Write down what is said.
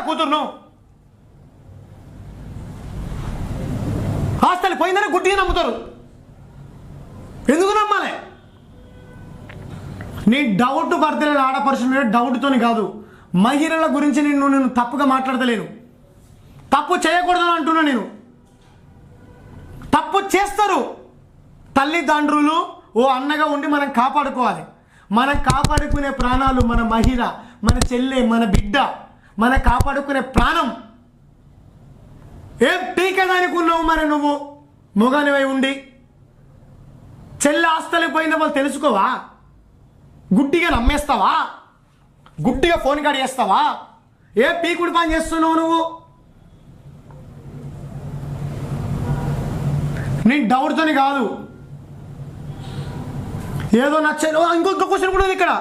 కూతురును? ఆస్తులు పోయిందని గుడ్డిగా నమ్ముతారు. ఎందుకు నమ్మాలి? నీ డౌట్ భర్తలేని ఆడపరుచుని డౌట్తోని కాదు, మహిళల గురించి నేను తప్పుగా మాట్లాడతలేను. తప్పు చేయకూడదని అంటున్నా. నేను తప్పు చేస్తారు. తల్లిదండ్రులు ఓ అన్నగా ఉండి మనం కాపాడుకోవాలి. మనం కాపాడుకునే ప్రాణాలు మన మహిళ, మన చెల్లె, మన బిడ్డ, మన కాపాడుకునే ప్రాణం. ఏం పీకదానికి ఉన్నావు మరి నువ్వు మొగానివై ఉండి? చెల్లె ఆస్తులకు పోయిన వాళ్ళు తెలుసుకోవా? గుడ్డిగా నమ్మేస్తావా? గుడ్డిగా ఫోన్ కాడి చేస్తావా? ఏ పీకుడు పని చేస్తున్నావు నువ్వు? నీ డౌట్తోని కాదు, ఏదో నచ్చలేదు. ఇంకొక క్వశ్చన్ కూడా ఉంది ఇక్కడ.